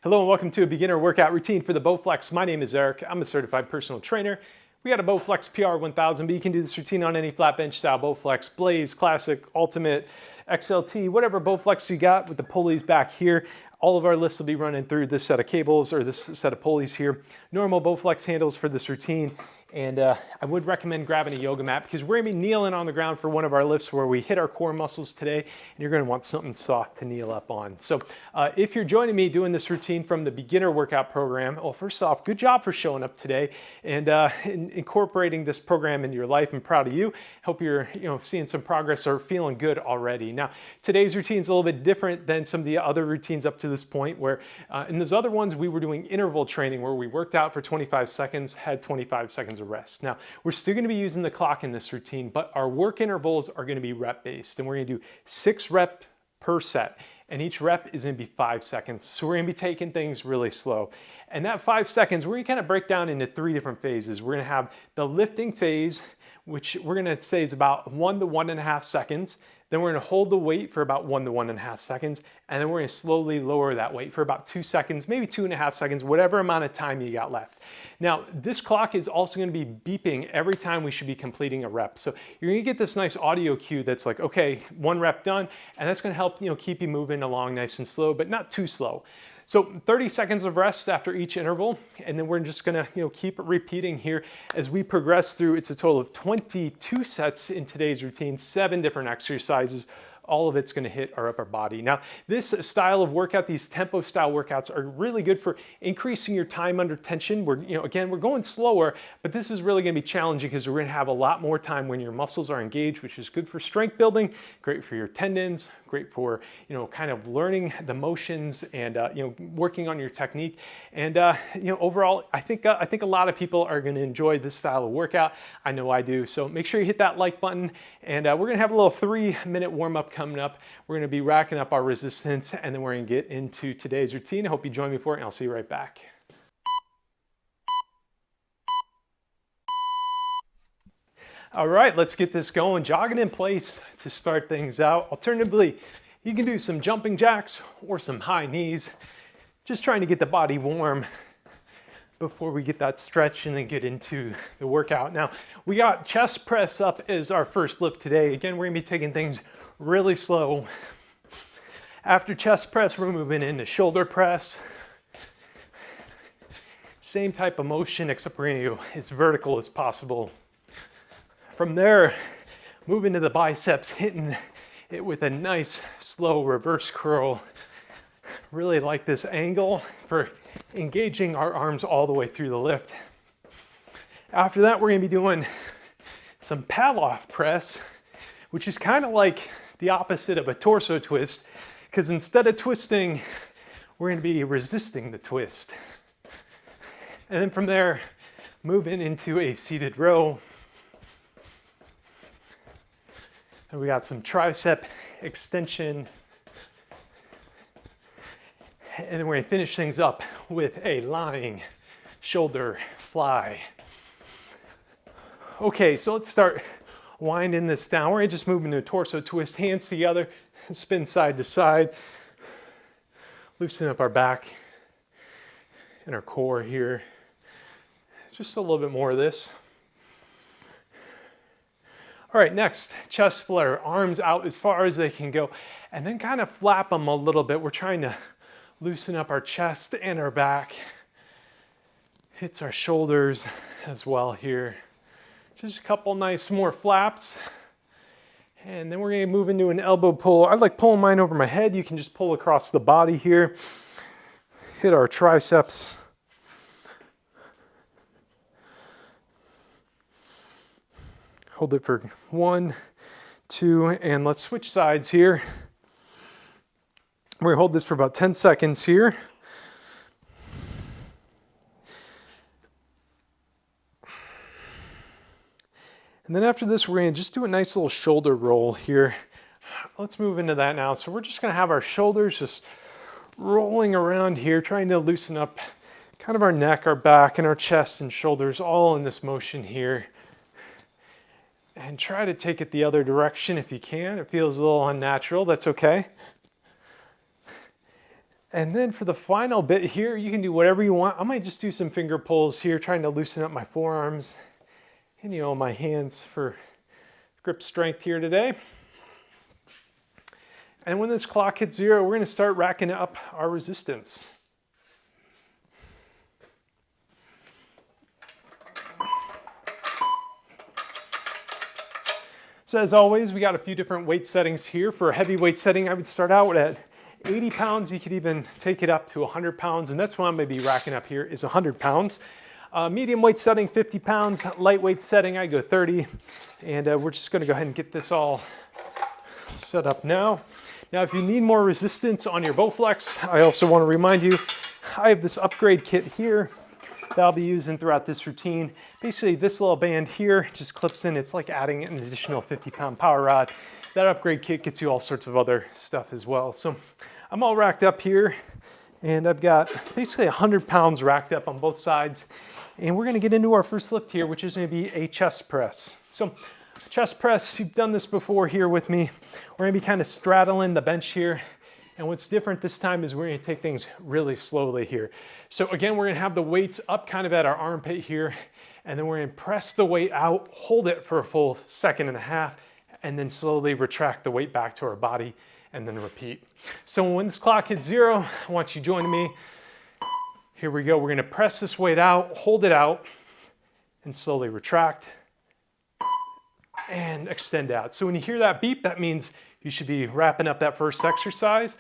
Hello and welcome to a beginner workout routine for the Bowflex. My name is Eric. I'm a certified personal trainer. We got a Bowflex PR1000, but you can do this routine on any flat bench style Bowflex, Blaze, Classic, Ultimate, XLT, whatever Bowflex you got with the pulleys back here. All of our lifts will be running through this set of cables or this set of pulleys here. Normal Bowflex handles for this routine. And I would recommend grabbing a yoga mat because we're gonna be kneeling on the ground for one of our lifts where we hit our core muscles today, and you're gonna want something soft to kneel up on. So if you're joining me doing this routine from the beginner workout program, well, first off, good job for showing up today and incorporating this program into your life. I'm proud of you. Hope you're seeing some progress or feeling good already. Now, today's routine is a little bit different than some of the other routines up to this point where in those other ones, we were doing interval training where we worked out for 25 seconds, had 25 seconds of rest. Now, we're still going to be using the clock in this routine, but our work intervals are going to be rep based, and we're going to do 6 reps per set, and each rep is going to be 5 seconds. So we're going to be taking things really slow. And that 5 seconds, we're going to kind of break down into 3 different phases. We're going to have the lifting phase, which we're going to say is about 1 to 1.5 seconds. Then we're going to hold the weight for about 1 to 1.5 seconds, and then we're going to slowly lower that weight for about 2 seconds, maybe 2.5 seconds, whatever amount of time you got left. Now, this clock is also going to be beeping every time we should be completing a rep. So you're going to get this nice audio cue that's like, okay, 1 rep done, and that's going to help keep you moving along nice and slow, but not too slow. So 30 seconds of rest after each interval, and then we're just gonna keep repeating here as we progress through. It's a total of 22 sets in today's routine, 7 different exercises. All of it's going to hit our upper body. Now, this style of workout, these tempo style workouts are really good for increasing your time under tension. Again, we're going slower, but this is really going to be challenging because we're going to have a lot more time when your muscles are engaged, which is good for strength building, great for your tendons, great for, kind of learning the motions and, working on your technique. And, overall, I think a lot of people are going to enjoy this style of workout. I know I do. So make sure you hit that like button, and we're going to have a little 3-minute warm up coming up. We're going to be racking up our resistance, and then we're going to get into today's routine. I hope you join me for it, and I'll see you right back. All right, let's get this going. Jogging in place to start things out. Alternatively, you can do some jumping jacks or some high knees. Just trying to get the body warm before we get that stretch and then get into the workout. Now, we got chest press up as our first lift today. Again, we're gonna be taking things really slow. After chest press, we're moving into shoulder press. Same type of motion, except we're gonna go as vertical as possible. From there, move into the biceps, hitting it with a nice slow reverse curl. Really like this angle for engaging our arms all the way through the lift. After that, we're gonna be doing some Pallof Press, which is kind of like the opposite of a torso twist, because instead of twisting, we're gonna be resisting the twist. And then from there, moving into a seated row. And we got some Tricep Extension. And then we're gonna finish things up with a lying shoulder fly. Okay, so let's start winding this down. We're gonna just move into a torso twist, hands together, spin side to side. Loosen up our back and our core here. Just a little bit more of this. All right, next, chest flare, arms out as far as they can go, and then kind of flap them a little bit. We're trying to loosen up our chest and our back. Hits our shoulders as well here. Just a couple nice more flaps. And then we're gonna move into an elbow pull. I like pulling mine over my head. You can just pull across the body here. Hit our triceps. Hold it for 1, 2, and let's switch sides here. We're gonna hold this for about 10 seconds here. And then after this, we're gonna just do a nice little shoulder roll here. Let's move into that now. So we're just gonna have our shoulders just rolling around here, trying to loosen up kind of our neck, our back, and our chest and shoulders all in this motion here. And try to take it the other direction if you can. It feels a little unnatural, that's okay. And then for the final bit here, you can do whatever you want. I might just do some finger pulls here, trying to loosen up my forearms and, you know, my hands for grip strength here today. And when this clock hits 0, we're going to start racking up our resistance. So as always, we got a few different weight settings here. For a heavy weight setting, I would start out at 80 pounds. You could even take it up to 100 pounds, and that's what I'm going to be racking up here is 100 pounds. Medium weight setting, 50 pounds. Lightweight setting, I go 30. And we're just going to go ahead and get this all set up now. Now, if you need more resistance on your Bowflex, I also want to remind you, I have this upgrade kit here that I'll be using throughout this routine. Basically, this little band here just clips in. It's like adding an additional 50-pound power rod. That upgrade kit gets you all sorts of other stuff as well. So I'm all racked up here, and I've got basically 100 pounds racked up on both sides. And we're going to get into our first lift here, which is going to be a chest press. So chest press, you've done this before here with me. We're going to be kind of straddling the bench here. And what's different this time is we're going to take things really slowly here. So again, we're going to have the weights up kind of at our armpit here. And then we're going to press the weight out, hold it for a full 1.5 seconds, and then slowly retract the weight back to our body and then repeat. So when this clock hits 0, I want you joining me. Here we go. We're going to press this weight out, hold it out, and slowly retract and extend out. So when you hear that beep, that means you should be wrapping up that first exercise.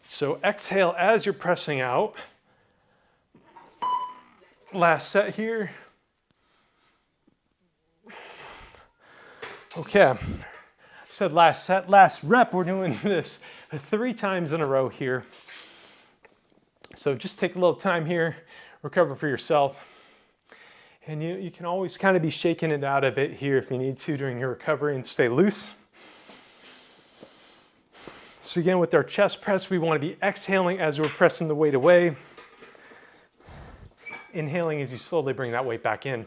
So exhale as you're pressing out. Last set here. Okay, I said last set, last rep. We're doing this 3 times in a row here. So just take a little time here, recover for yourself. And you can always kind of be shaking it out a bit here if you need to during your recovery and stay loose. So again, with our chest press, we want to be exhaling as we're pressing the weight away. Inhaling as you slowly bring that weight back in.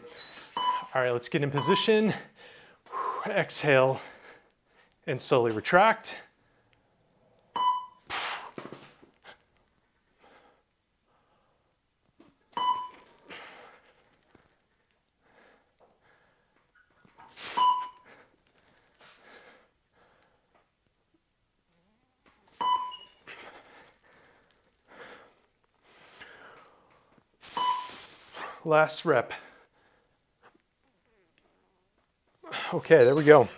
All right, let's get in position. Exhale and slowly retract. Last rep. Okay, there we go.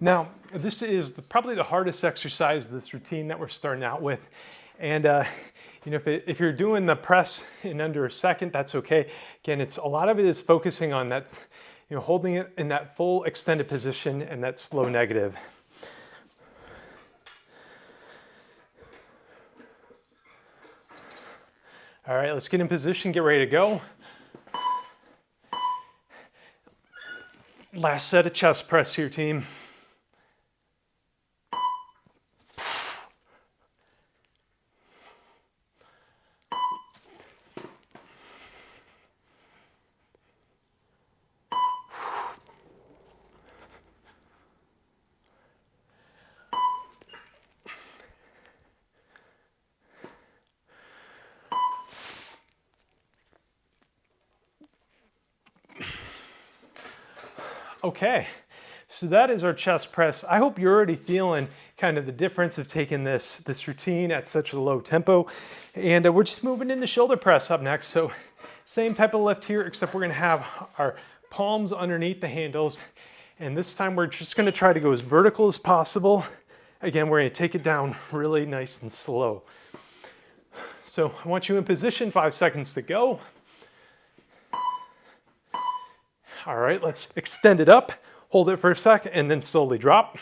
Now, this is probably the hardest exercise of this routine that we're starting out with. And you know, if you're doing the press in under a second, that's okay. Again, a lot of it is focusing on that, you know, holding it in that full extended position and that slow negative. All right, let's get in position, get ready to go. Last set of chest press here, team. Okay, so that is our chest press. I hope you're already feeling kind of the difference of taking this routine at such a low tempo. And we're just moving into shoulder press up next. So same type of lift here, except we're gonna have our palms underneath the handles. And this time we're just gonna try to go as vertical as possible. Again, we're gonna take it down really nice and slow. So I want you in position, 5 seconds to go. All right, let's extend it up, hold it for a sec, and then slowly drop.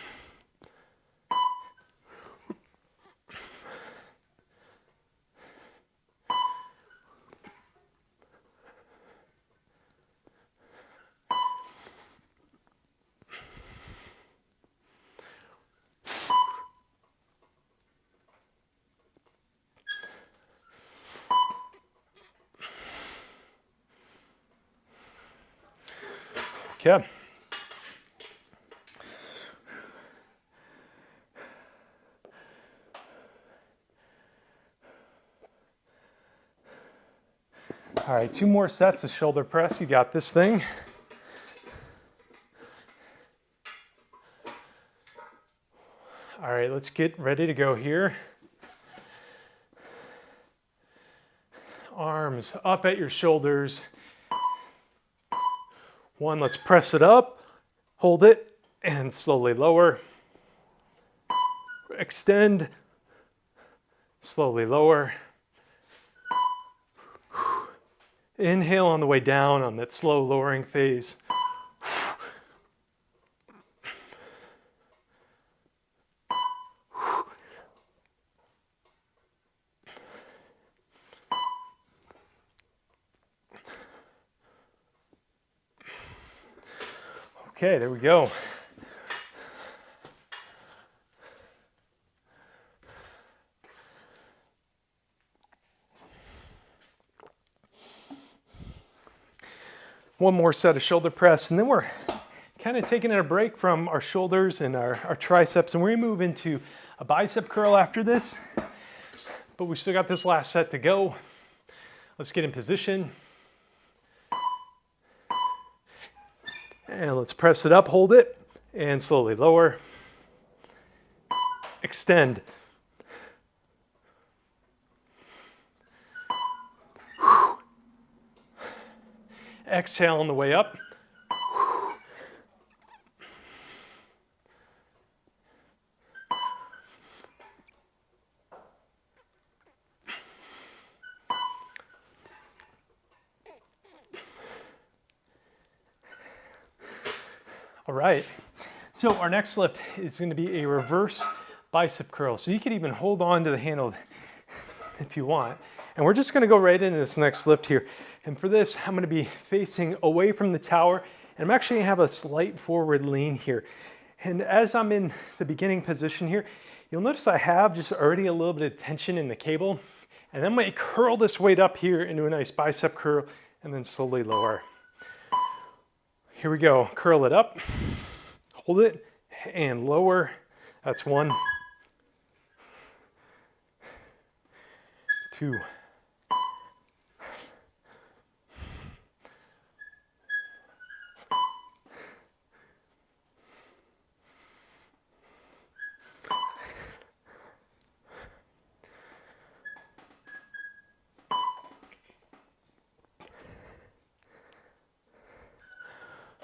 Okay. All right, 2 more sets of shoulder press. You got this thing. All right, let's get ready to go here. Arms up at your shoulders. 1, let's press it up, hold it, and slowly lower. Extend, slowly lower. Inhale on the way down on that slow lowering phase. Okay, there we go. One more set of shoulder press, and then we're kind of taking a break from our shoulders and our triceps, and we're gonna move into a bicep curl after this, but we still got this last set to go. Let's get in position. And let's press it up, hold it, and slowly lower. Extend. Exhale on the way up. All right, so our next lift is going to be a reverse bicep curl. So you can even hold on to the handle if you want. And we're just going to go right into this next lift here. And for this, I'm going to be facing away from the tower, and I'm actually going to have a slight forward lean here. And as I'm in the beginning position here, you'll notice I have just already a little bit of tension in the cable. And then I'm going to curl this weight up here into a nice bicep curl and then slowly lower. Here we go, curl it up, hold it, and lower. That's 1, 2, 3.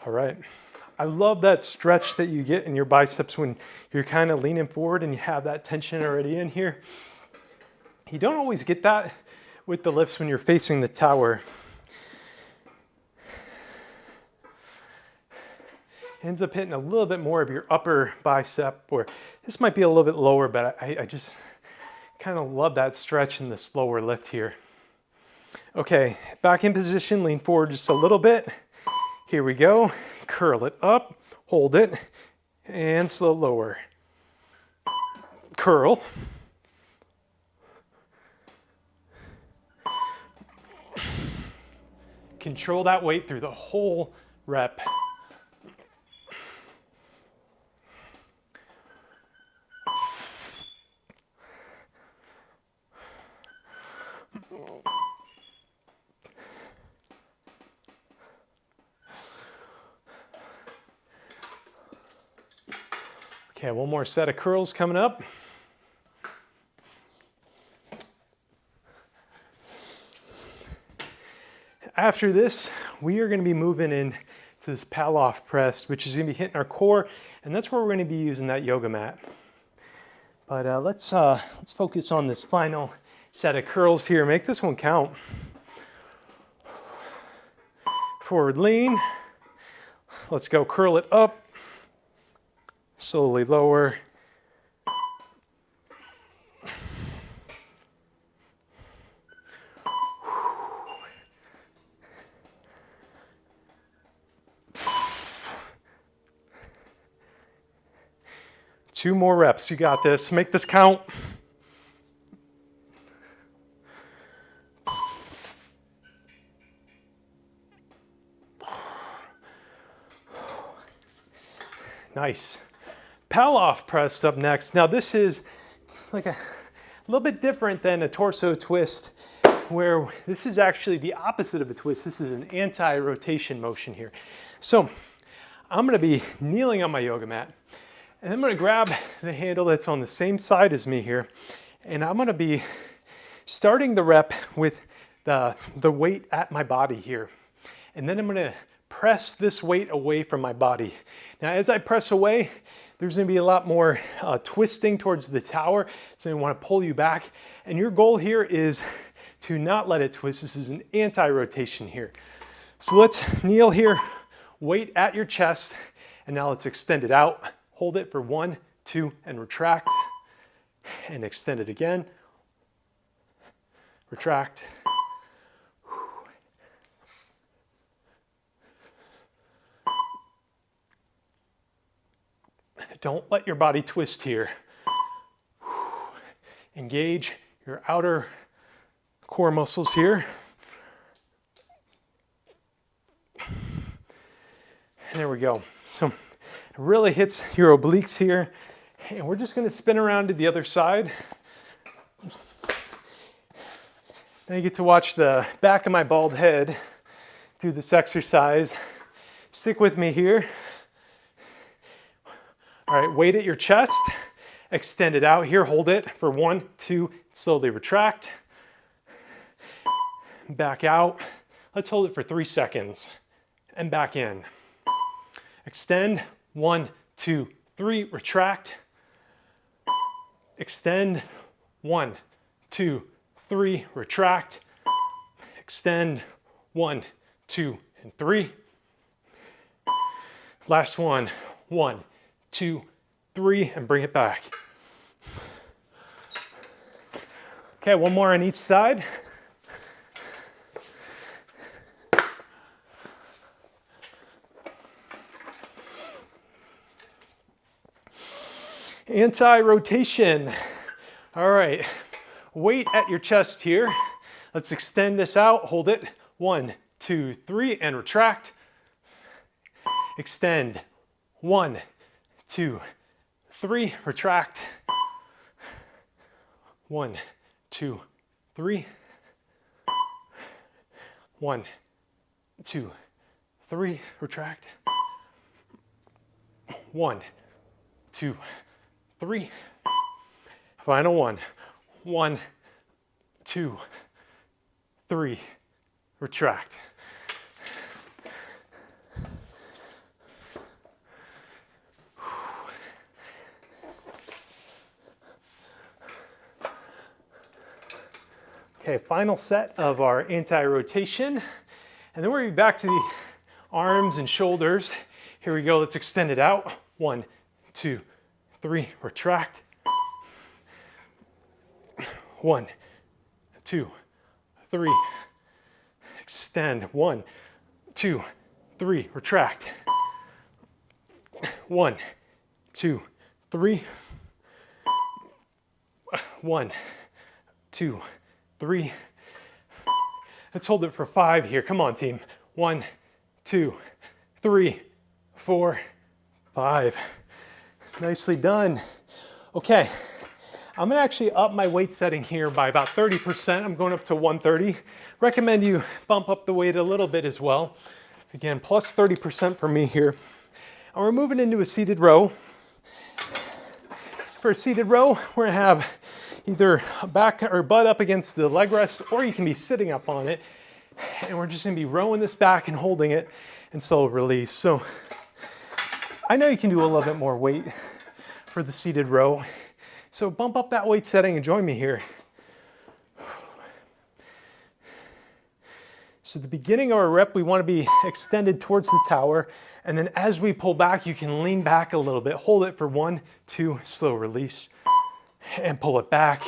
All right. I love that stretch that you get in your biceps when you're kind of leaning forward and you have that tension already in here. You don't always get that with the lifts when you're facing the tower. Ends up hitting a little bit more of your upper bicep, or this might be a little bit lower, but I just kind of love that stretch in the slower lift here. Okay, back in position, lean forward just a little bit. Here we go. Curl it up, hold it, and slow lower. Curl. Control that weight through the whole rep. Okay, one more set of curls coming up. After this, we are going to be moving in to this Pallof Press, which is going to be hitting our core, and that's where we're going to be using that yoga mat. But let's focus on this final set of curls here. Make this one count. Forward lean. Let's go curl it up. Slowly lower. Two more reps. You got this. Make this count. Nice. Pallof press up next. Now this is like a little bit different than a torso twist, where this is actually the opposite of a twist. This is an anti-rotation motion here. So I'm gonna be kneeling on my yoga mat, and I'm gonna grab the handle that's on the same side as me here, and I'm gonna be starting the rep with the weight at my body here. And then I'm gonna press this weight away from my body. Now, as I press away, there's gonna be a lot more twisting towards the tower, so I wanna pull you back. And your goal here is to not let it twist. This is an anti-rotation here. So let's kneel here, weight at your chest, and now let's extend it out. Hold it for 1, 2, and retract, and extend it again. Retract. Don't let your body twist here. Engage your outer core muscles here. And there we go. So it really hits your obliques here. And we're just gonna spin around to the other side. Now you get to watch the back of my bald head do this exercise. Stick with me here. All right, weight at your chest, extend it out here, hold it for 1, 2, slowly retract. Back out. Let's hold it for 3 seconds and back in. Extend, 1, 2, 3, retract. Extend, 1, 2, 3, retract. Extend, 1, 2, and 3. Last one, 1, 2, 3, and bring it back. Okay, one more on each side. Anti-rotation. All right, weight at your chest here. Let's extend this out, hold it. 1, 2, 3, and retract. Extend. 1, 2, 3, retract. 1, 2, 3. 1, 2, 3, retract. 1, 2, 3. Final one. 1, 2, 3, retract. Okay, final set of our anti-rotation. And then we're gonna be back to the arms and shoulders. Here we go, let's extend it out. 1, 2, 3, retract. 1, 2, 3, extend. 1, 2, 3, retract. 1, 2, 3. 1, 2, 3. Let's hold it for 5 here. Come on, team. 1, 2, 3, 4, 5. Nicely done. Okay, I'm gonna actually up my weight setting here by about 30%. I'm going up to 130. Recommend you bump up the weight a little bit as well. Again, plus 30% for me here. And we're moving into a seated row. For a seated row, we're gonna have either back or butt up against the leg rest, or you can be sitting up on it. And we're just gonna be rowing this back and holding it and slow release. So I know you can do a little bit more weight for the seated row. So bump up that weight setting and join me here. So at the beginning of our rep, we want to be extended towards the tower. And then as we pull back, you can lean back a little bit. Hold it for 1, 2, slow release. And pull it back.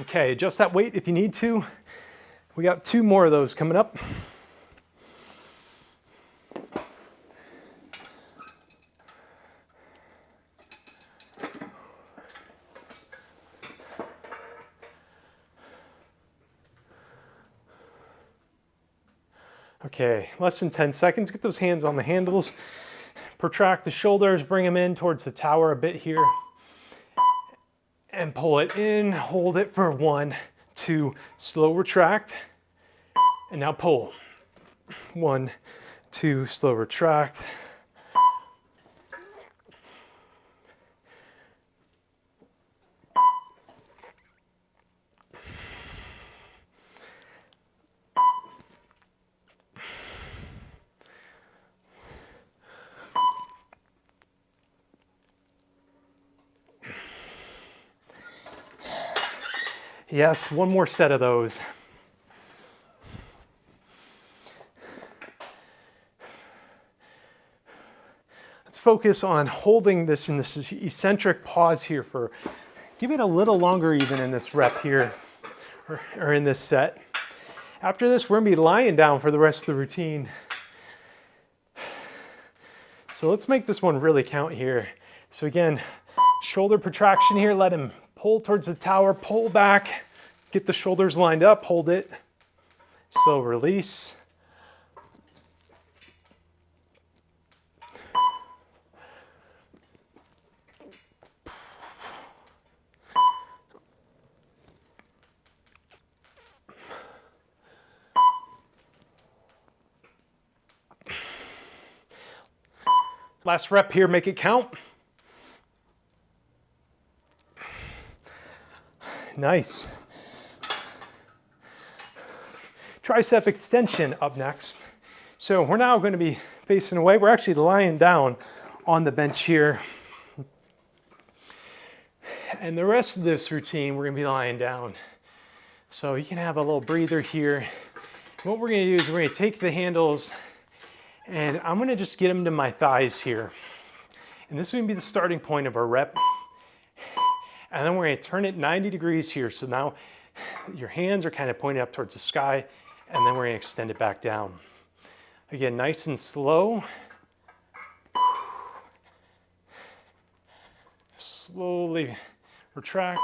Okay, adjust that weight if you need to. We got 2 more of those coming up. Okay, less than 10 seconds. Get those hands on the handles. Protract the shoulders, bring them in towards the tower a bit here. And pull it in, hold it for 1, 2, slow retract. And now pull. 1, 2, slow retract. Yes, 1 more set of those. Let's focus on holding this in this eccentric pause here for, give it a little longer even in this rep here, or in this set. After this, we're gonna be lying down for the rest of the routine. So let's make this one really count here. So again, shoulder protraction here, let him pull towards the tower, pull back, get the shoulders lined up, hold it, slow release. Last rep here, make it count. Nice. Tricep extension up next. So we're now going to be facing away. We're actually lying down on the bench here. And the rest of this routine, we're going to be lying down. So you can have a little breather here. What we're going to do is we're going to take the handles and I'm going to just get them to my thighs here. And this is going to be the starting point of our rep. And then we're going to turn it 90 degrees here. So now your hands are kind of pointed up towards the sky, and then we're going to extend it back down. Again, nice and slow. Slowly retract,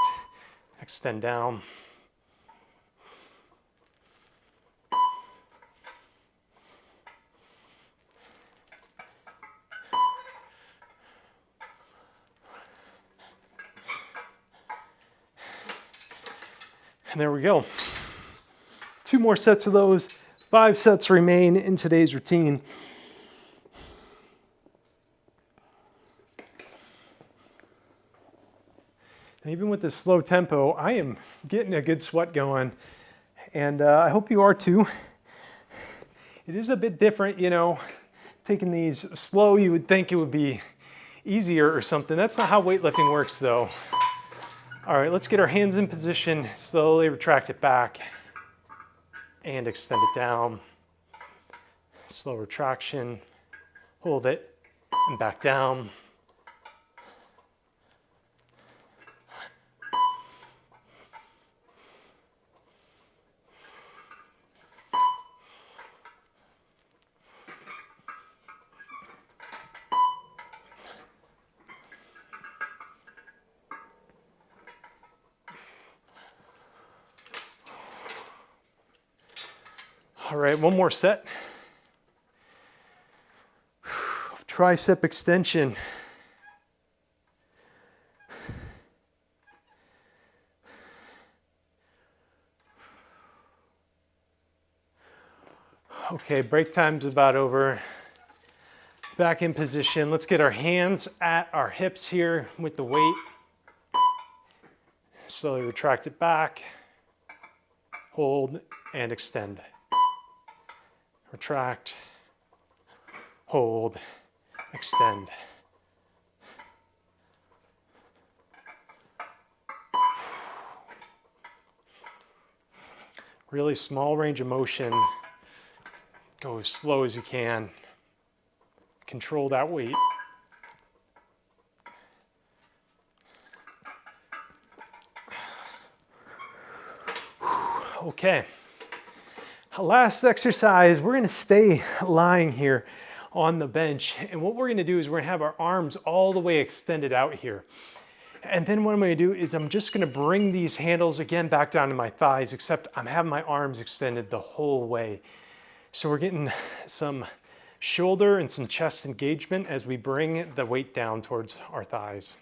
extend down. And there we go. 2 more sets of those. 5 sets remain in today's routine. And even with this slow tempo, I am getting a good sweat going. And I hope you are too. It is a bit different, you know, taking these slow, you would think it would be easier or something. That's not how weightlifting works though. All right, let's get our hands in position, slowly retract it back and extend it down. Slow retraction, hold it and back down. All right, 1 more set. Tricep extension. Okay, break time's about over. Back in position. Let's get our hands at our hips here with the weight. Slowly retract it back. Hold and extend. Retract, hold, extend. Really small range of motion. Go as slow as you can. Control that weight. Okay, last exercise, we're gonna stay lying here on the bench. And what we're gonna do is we're gonna have our arms all the way extended out here. And then what I'm gonna do is I'm just gonna bring these handles again back down to my thighs, except I'm having my arms extended the whole way. So we're getting some shoulder and some chest engagement as we bring the weight down towards our thighs.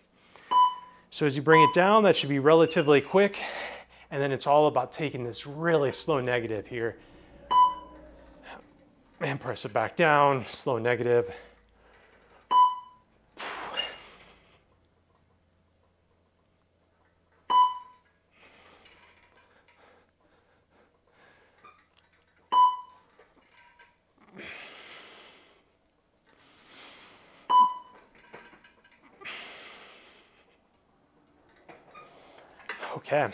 So as you bring it down, that should be relatively quick. And then it's all about taking this really slow negative here. And press it back down, slow negative. Okay,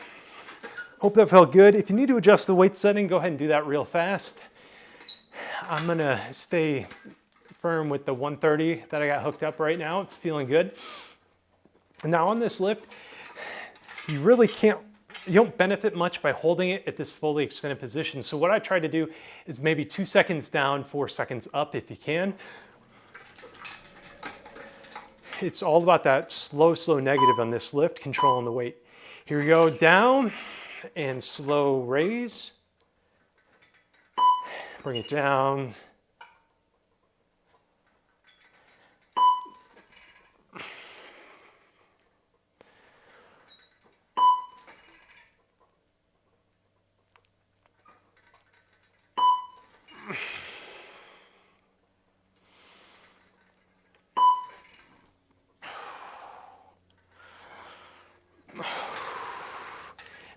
hope that felt good. If you need to adjust the weight setting, go ahead and do that real fast. I'm gonna stay firm with the 130 that I got hooked up right now. It's feeling good. Now on this lift, you don't benefit much by holding it at this fully extended position. So what I try to do is maybe 2 seconds down, 4 seconds up if you can. It's all about that slow negative on this lift, controlling the weight. Here we go, down and slow raise. Bring it down.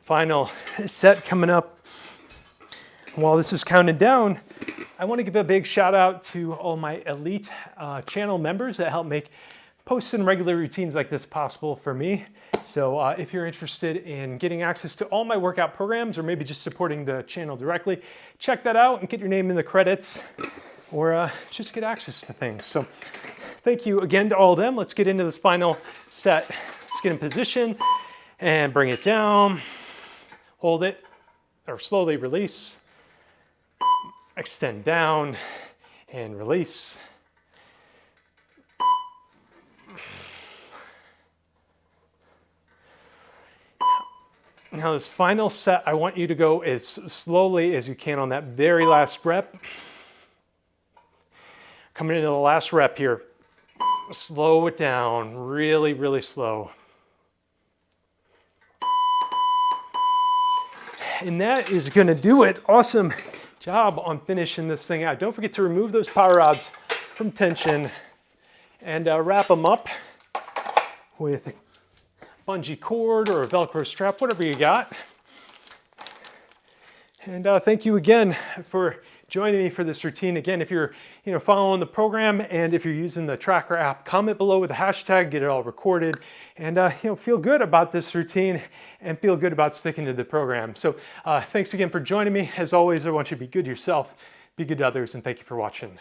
Final set coming up. While this is counted down, I want to give a big shout out to all my elite channel members that help make posting regular routines like this possible for me. So if you're interested in getting access to all my workout programs, or maybe just supporting the channel directly, check that out and get your name in the credits, or just get access to things. So thank you again to all of them. Let's get into this final set. Let's get in position and bring it down. Hold it, or slowly release. Extend down and release. Now this final set, I want you to go as slowly as you can on that very last rep. Coming into the last rep here, slow it down, really slow. And that is gonna do it. Awesome job on finishing this thing out. Don't forget to remove those power rods from tension and wrap them up with a bungee cord or a Velcro strap, whatever you got. And thank you again for joining me for this routine. Again, if you're following the program and if you're using the tracker app, comment below with a hashtag, get it all recorded, and feel good about this routine and feel good about sticking to the program. So thanks again for joining me. As always, I want you to be good to yourself, be good to others, and thank you for watching.